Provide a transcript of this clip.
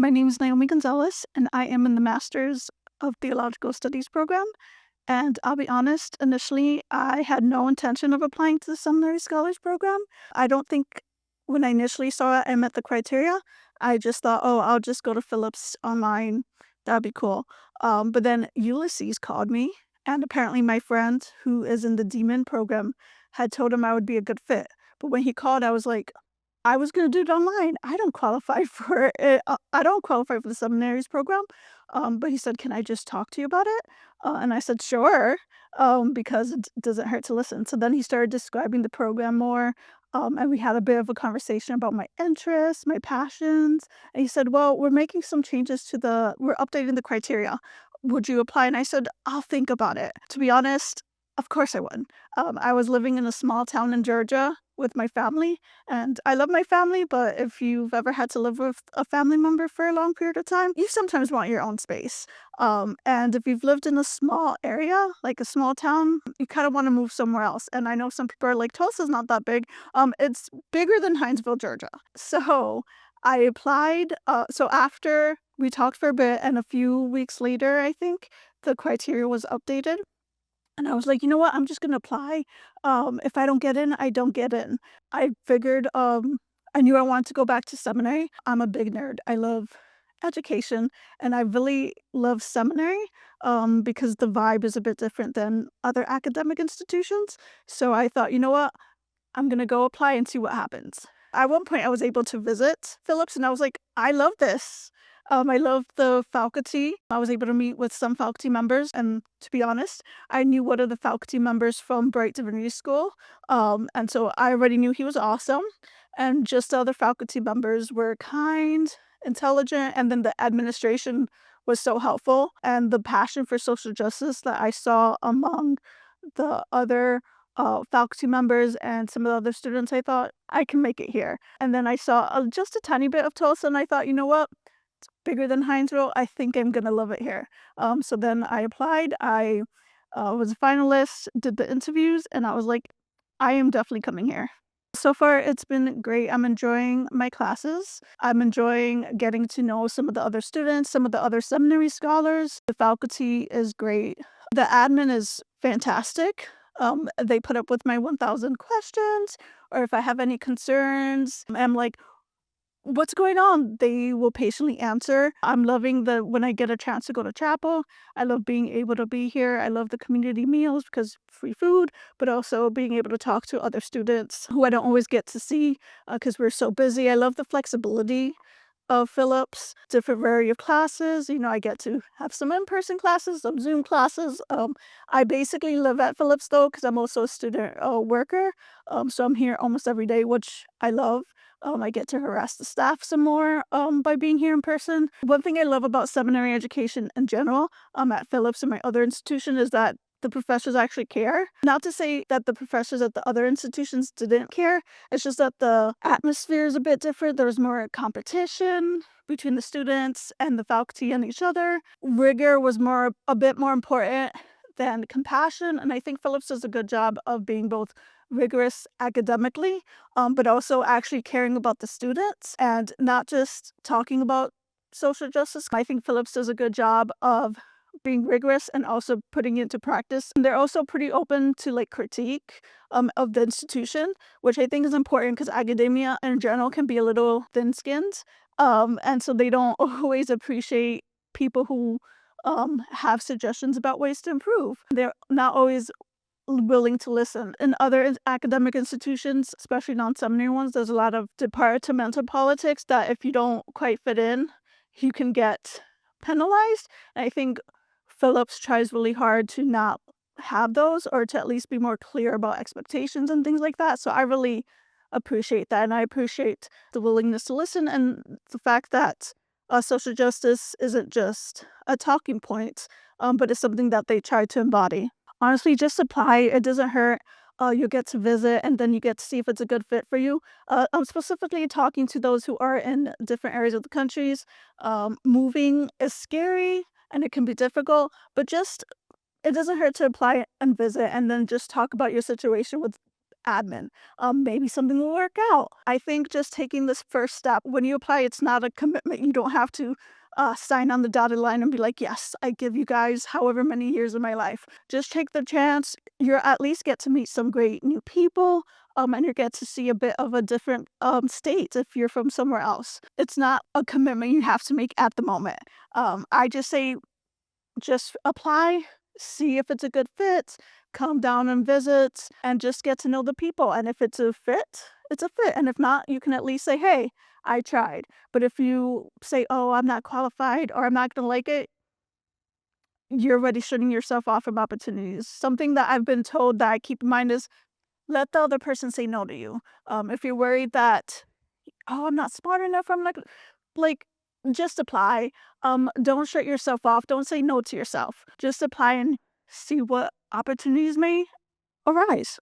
My name is Naiomi Gonzales, and I am in the Master's of Theological Studies program. And I'll be honest, initially, I had no intention of applying to the Seminary Scholars Program. I don't think when I initially saw it, I met the criteria. I just thought, oh, I'll just go to Phillips online. That'd be cool. But then Ulysses called me, and apparently my friend, who is in the DMin program, had told him I would be a good fit. But when he called, I was like, I was gonna do it online. I don't qualify for it. I don't qualify for the seminaries program. But he said, "Can I just talk to you about it?" And I said, "Sure," because it doesn't hurt to listen. So then he started describing the program more, and we had a bit of a conversation about my interests, my passions. And he said, "Well, we're updating the criteria. Would you apply?" And I said, "I'll think about it." To be honest, of course I would. I was living in a small town in Georgia with my family, and I love my family, but if you've ever had to live with a family member for a long period of time, you sometimes want your own space. And if you've lived in a small area, like a small town, you kind of want to move somewhere else. And I know some people are like, Tulsa's not that big. It's bigger than Hinesville, Georgia. So I applied. So after we talked for a bit, and a few weeks later, I think the criteria was updated. And I was like, "You know what? I'm just gonna apply. If I don't get in, I don't get in." I figured, I knew I wanted to go back to seminary. I'm a big nerd. I love education, and I really love seminary, because the vibe is a bit different than other academic institutions. So I thought, "You know what? I'm gonna go apply and see what happens." At one point, I was able to visit Phillips, and I was like, "I love this." I love the faculty. I was able to meet with some faculty members, and to be honest, I knew one of the faculty members from Bright Divinity School, and so I already knew he was awesome, and just the other faculty members were kind, intelligent, and then the administration was so helpful, and the passion for social justice that I saw among the other faculty members and some of the other students, I thought, I can make it here. And then I saw just a tiny bit of Tulsa, and I thought, you know what? It's bigger than Hinesville. I think I'm going to love it here. So then I applied. I was a finalist, did the interviews, and I was like, I am definitely coming here. So far, it's been great. I'm enjoying my classes. I'm enjoying getting to know some of the other students, some of the other seminary scholars. The faculty is great. The admin is fantastic. They put up with my 1,000 questions, or if I have any concerns, I'm like, what's going on? They will patiently answer. I'm loving when I get a chance to go to chapel. I love being able to be here. I love the community meals because free food, but also being able to talk to other students who I don't always get to see because we're so busy. I love the flexibility of Phillips, different variety of classes. I get to have some in-person classes, some Zoom classes. I basically live at Phillips though, because I'm also a student worker. So I'm here almost every day, which I love. I get to harass the staff some more by being here in person. One thing I love about seminary education in general, at Phillips and my other institution, is that the professors actually care. Not to say that the professors at the other institutions didn't care, it's just that the atmosphere is a bit different. There's more competition between the students and the faculty and each other. Rigor was a bit more important than compassion, and I think Phillips does a good job of being both rigorous academically, but also actually caring about the students and not just talking about social justice. I think Phillips does a good job of being rigorous and also putting it into practice. And they're also pretty open to critique of the institution, which I think is important because academia in general can be a little thin-skinned. And so they don't always appreciate people who have suggestions about ways to improve. They're not always willing to listen. In other academic institutions, especially non-seminary ones, there's a lot of departmental politics that if you don't quite fit in, you can get penalized. And I think Phillips tries really hard to not have those, or to at least be more clear about expectations and things like that. So I really appreciate that, and I appreciate the willingness to listen and the fact that social justice isn't just a talking point, but it's something that they try to embody. Honestly, just apply. It doesn't hurt. You get to visit, and then you get to see if it's a good fit for you. I'm specifically talking to those who are in different areas of the countries. Moving is scary and it can be difficult, but just it doesn't hurt to apply and visit, and then just talk about your situation with admin. Maybe something will work out. I think just taking this first step when you apply, it's not a commitment. You don't have to sign on the dotted line and be like, yes, I give you guys however many years of my life. Just take the chance. You at least get to meet some great new people. And you get to see a bit of a different state if you're from somewhere else. It's not a commitment you have to make at the moment. I just say just apply, see if it's a good fit, come down and visit, and just get to know the people. And if it's a fit, it's a fit. And if not, you can at least say, hey, I tried. But if you say, oh, I'm not qualified or I'm not going to like it, you're already shutting yourself off from opportunities. Something that I've been told that I keep in mind is let the other person say no to you. If you're worried that, oh, I'm not smart enough, I'm not, like, just apply. Don't shut yourself off. Don't say no to yourself. Just apply and see what opportunities may arise.